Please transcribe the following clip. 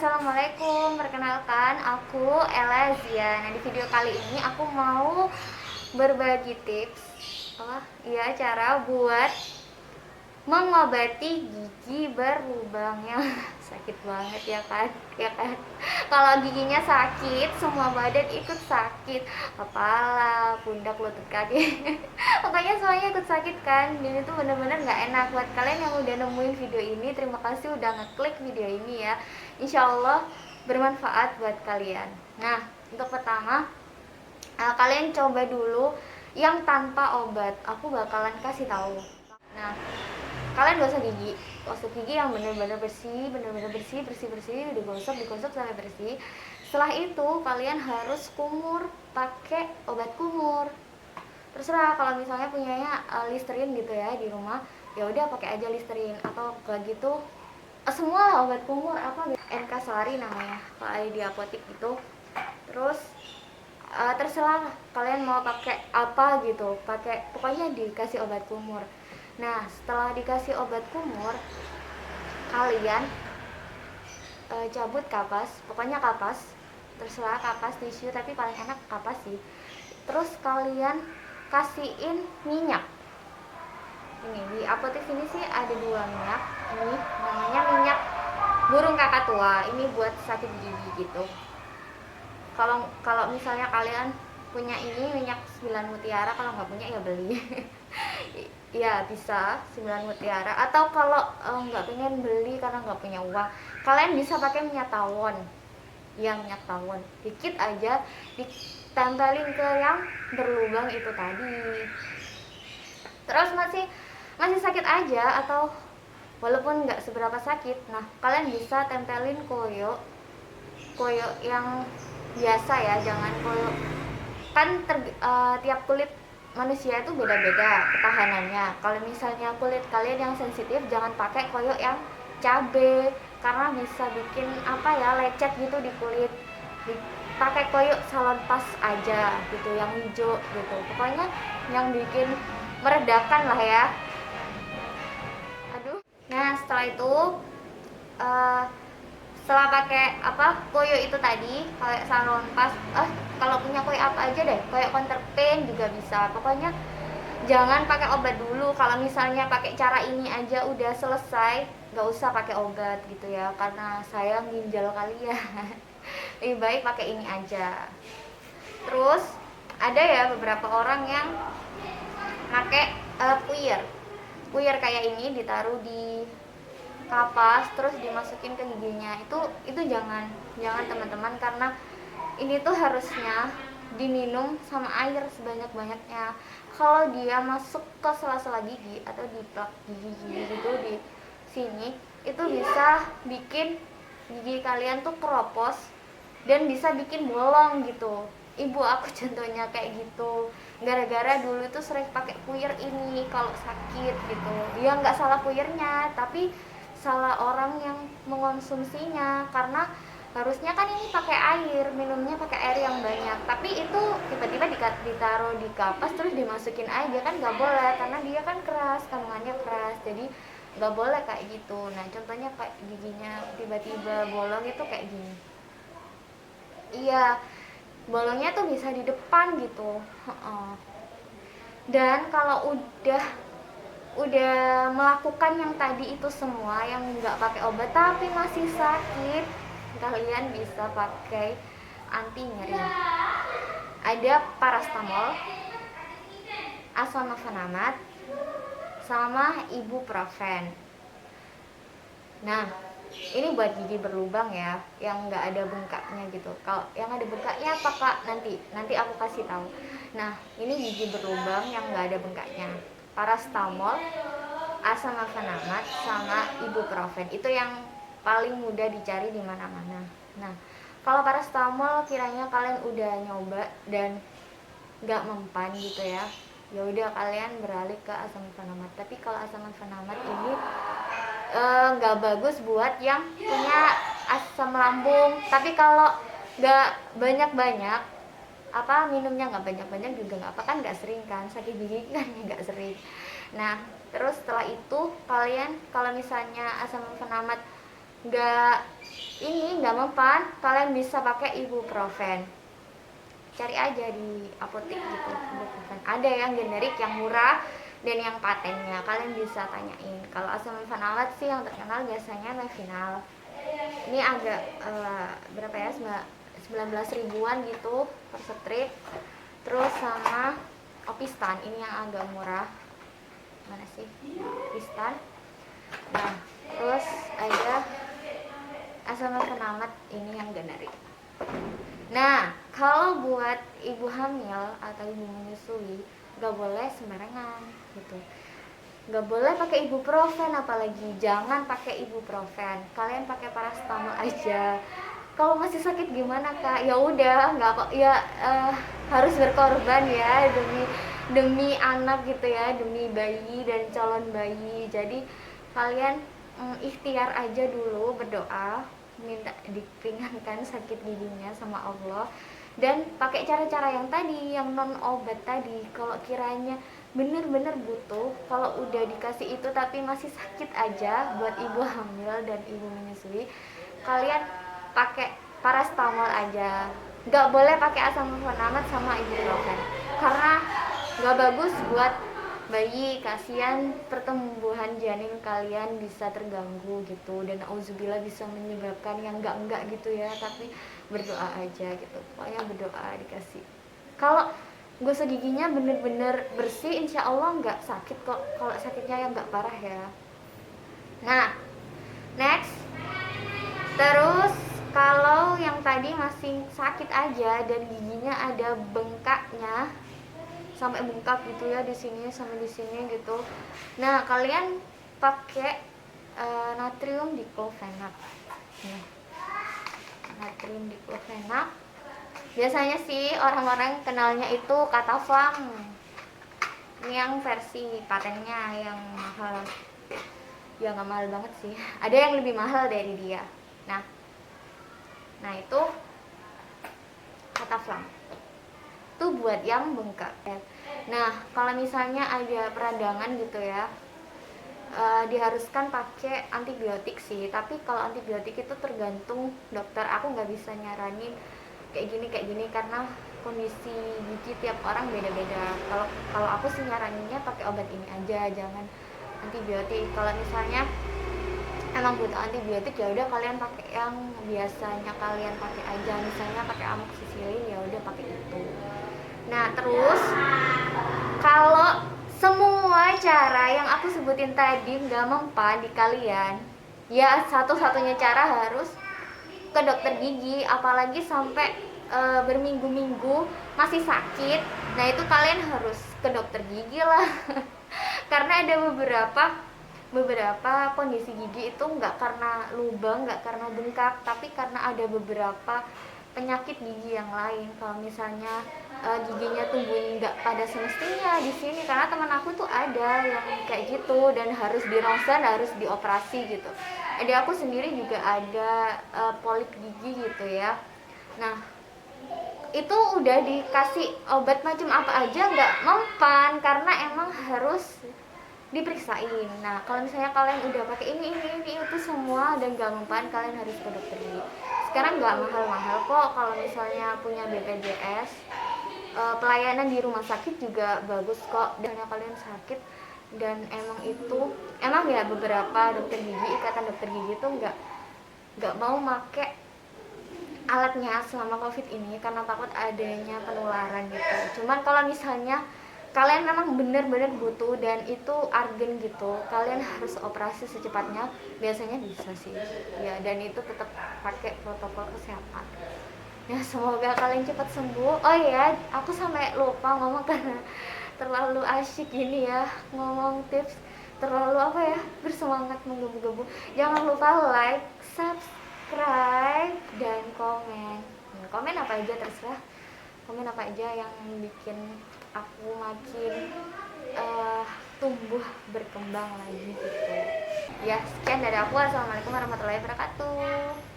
Assalamualaikum, perkenalkan aku Elazia. Nah, di video kali ini aku mau berbagi tips cara buat mengobati gigi berlubang yang sakit banget ya kan. Kalau giginya sakit, semua badan ikut sakit, kepala, pundak, lutut, kaki. Pokoknya semuanya ikut sakit kan. Dan itu bener-bener nggak enak. Buat kalian yang udah nemuin video ini, terima kasih udah ngeklik video ini ya. Insya Allah bermanfaat buat kalian. Nah, untuk pertama, kalian coba dulu yang tanpa obat. Aku bakalan kasih tahu. Nah, kalian gosok gigi yang benar-benar bersih, digosok sampai bersih. Setelah itu kalian harus kumur pakai obat kumur. Terserah, kalau misalnya punyanya Listerine gitu ya di rumah, ya udah pakai aja Listerine, atau kayak gitu semua lah obat kumur apa gitu. NK Sari namanya kalau ada di apotek gitu. Terus terserah kalian mau pakai apa gitu, pokoknya dikasih obat kumur. Nah, setelah dikasih obat kumur, kalian cabut kapas, pokoknya kapas, terserah kapas, tisu, tapi paling enak kapas sih. Terus kalian kasihin minyak. Ini di apotek sini sih ada 2 minyak. Ini namanya minyak burung kakak tua. Ini buat sakit gigi gitu. Kalau misalnya kalian punya ini minyak 9 mutiara, kalau nggak punya ya beli. Ya bisa 9 mutiara, atau kalau nggak pengen beli karena nggak punya uang, kalian bisa pakai minyak tawon. Ya, minyak tawon dikit aja, ditempelin ke yang berlubang itu tadi. Terus masih sakit aja, atau walaupun nggak seberapa sakit, nah kalian bisa tempelin koyo yang biasa ya, jangan koyo kan tiap kulit manusia itu beda-beda ketahanannya. Kalau misalnya kulit kalian yang sensitif, jangan pakai koyo yang cabe, karena bisa bikin lecet gitu di kulit. Pakai koyo salonpas aja gitu, yang hijau gitu, pokoknya yang bikin meredakan lah ya. Nah, setelah itu setelah pakai koyo itu tadi, kayak salonpas, kalau punya koyo apa aja deh, koyo counterpain juga bisa. Pokoknya jangan pakai obat dulu. Kalau misalnya pakai cara ini aja udah selesai, nggak usah pakai obat gitu ya, karena sayang ginjal kalian. Lebih baik pakai ini aja. Terus ada ya beberapa orang yang pakai puyer kayak ini, ditaruh di kapas terus dimasukin ke giginya. Itu jangan teman-teman, karena ini tuh harusnya diminum sama air sebanyak-banyaknya. Kalau dia masuk ke sela-sela gigi atau di plak gigi gitu di sini, itu bisa bikin gigi kalian tuh keropos dan bisa bikin bolong gitu. Ibu aku contohnya kayak gitu, gara-gara dulu tuh sering pakai puyer ini kalau sakit gitu. Ya nggak salah puyernya, tapi salah orang yang mengonsumsinya, karena harusnya kan ini pakai air, minumnya pakai air yang banyak, tapi itu tiba-tiba ditaruh di kapas terus dimasukin aja, kan nggak boleh, karena dia kan keras, kandungannya keras, jadi nggak boleh kayak gitu. Nah, contohnya kayak giginya tiba-tiba bolong itu kayak gini. Iya, bolongnya tuh bisa di depan gitu. Dan kalau udah melakukan yang tadi itu semua, yang nggak pakai obat tapi masih sakit, kalian bisa pakai anti nyeri. Ada paracetamol, asamafenamat, sama ibuprofen. Nah, ini buat gigi berlubang ya, yang nggak ada bengkaknya gitu. Kalau yang ada bengkaknya apa kak? Nanti aku kasih tahu. Nah, ini gigi berlubang yang nggak ada bengkaknya. Paracetamol, asamafenamat, sama ibuprofen. Itu yang paling mudah dicari di mana-mana. Nah, kalau paracetamol kiranya kalian udah nyoba dan nggak mempan gitu ya, ya udah kalian beralih ke asamafenamat. Tapi kalau asamafenamat ini nggak bagus buat yang punya asam lambung. Tapi kalau nggak banyak-banyak, minumnya nggak banyak-banyak juga nggak apa, kan nggak sering kan sakit gigi kan, nggak sering. Nah, terus setelah itu kalian kalau misalnya asam fenamat nggak ini nggak mempan, kalian bisa pakai ibuprofen. Cari aja di apotek gitu ibuprofen. Ada yang generik, yang murah, dan yang patennya. Kalian bisa tanyain. Kalau asam fanalat sih yang terkenal biasanya Levinal. Ini agak berapa ya, 19 ribuan gitu per strip. Terus sama Opistan, ini yang agak murah. Mana sih Opistan? Nah, terus ada asam fanalat, ini yang generik. Nah, kalau buat ibu hamil atau ibu menyusui, nggak boleh sembarangan gitu. Nggak boleh pakai ibuprofen, apalagi jangan pakai ibuprofen. Kalian pakai paracetamol aja. Kalau masih sakit gimana kak? Ya udah, nggak kok ya, harus berkorban ya demi anak gitu ya, demi bayi dan calon bayi. Jadi kalian ikhtiar aja dulu, berdoa minta diperingankan sakit giginya sama Allah, dan pakai cara-cara yang tadi, yang non obat tadi. Kalau kiranya bener-bener butuh, kalau udah dikasih itu tapi masih sakit aja, buat ibu hamil dan ibu menyusui, kalian pakai paracetamol aja. Nggak boleh pakai asam fanalat sama ibuprofen, karena nggak bagus buat bayi. Kasihan pertumbuhan janin kalian bisa terganggu gitu, dan auzubillah bisa menyebabkan yang enggak gitu ya. Tapi berdoa aja gitu, pokoknya berdoa dikasih. Kalau gosok giginya bener-bener bersih, insya Allah nggak sakit kok. Kalau sakitnya yang nggak parah ya. Nah, next. Terus kalau yang tadi masih sakit aja dan giginya ada bengkaknya, sampai bengkak gitu ya di sini sampai di sini gitu. Nah, kalian pakai natrium diklofenak. Natrium diklofenak. Biasanya sih orang-orang kenalnya itu Kataflam. Ini yang versi patennya yang mahal. Ya nggak mahal banget sih. Ada yang lebih mahal dari dia. Nah itu Kataflam. Itu buat yang bengkak. Nah, kalau misalnya ada peradangan gitu ya, diharuskan pakai antibiotik sih. Tapi kalau antibiotik itu tergantung dokter. Aku nggak bisa nyaranin kayak gini karena kondisi gigi tiap orang beda-beda. Kalau aku sih nyaraninnya pakai obat ini aja, jangan antibiotik. Kalau misalnya emang butuh antibiotik, ya udah kalian pakai yang biasanya kalian pakai aja. Misalnya pakai amoxicillin, ya udah pakai itu. Nah, terus kalau semua cara yang aku sebutin tadi nggak mempan di kalian, ya satu-satunya cara harus ke dokter gigi. Apalagi sampai berminggu-minggu masih sakit, nah itu kalian harus ke dokter gigi lah. Karena ada beberapa kondisi gigi itu nggak karena lubang, nggak karena bengkak, tapi karena ada beberapa penyakit gigi yang lain. Kalau misalnya giginya tumbuh nggak pada semestinya di sini, karena teman aku tuh ada yang kayak gitu dan harus di ronsen, harus dioperasi gitu. Adik aku sendiri juga ada polip gigi gitu ya. Nah, itu udah dikasih obat macam apa aja nggak mempan, karena emang harus diperiksain. Nah, kalau misalnya kalian udah pakai ini itu semua dan nggak mempan, kalian harus ke dokter gigi. Sekarang nggak mahal-mahal kok. Kalau misalnya punya BPJS, pelayanan di rumah sakit juga bagus kok. Dan kalian sakit dan emang ya beberapa dokter gigi, ikatan dokter gigi itu nggak mau make alatnya selama COVID ini karena takut adanya penularan gitu. Cuman kalau misalnya kalian memang benar-benar butuh dan itu urgent gitu, kalian harus operasi secepatnya, biasanya bisa sih ya. Dan itu tetap pakai protokol kesehatan ya. Semoga kalian cepat sembuh. Oh iya, aku sampai lupa ngomong karena terlalu asyik gini ya ngomong tips, terlalu apa ya, bersemangat menggebu-gebu. Jangan lupa like, subscribe, dan komen. Komen apa aja terserah, komen apa aja yang bikin aku makin tumbuh berkembang lagi gitu ya. Sekian dari aku. Assalamualaikum warahmatullahi wabarakatuh.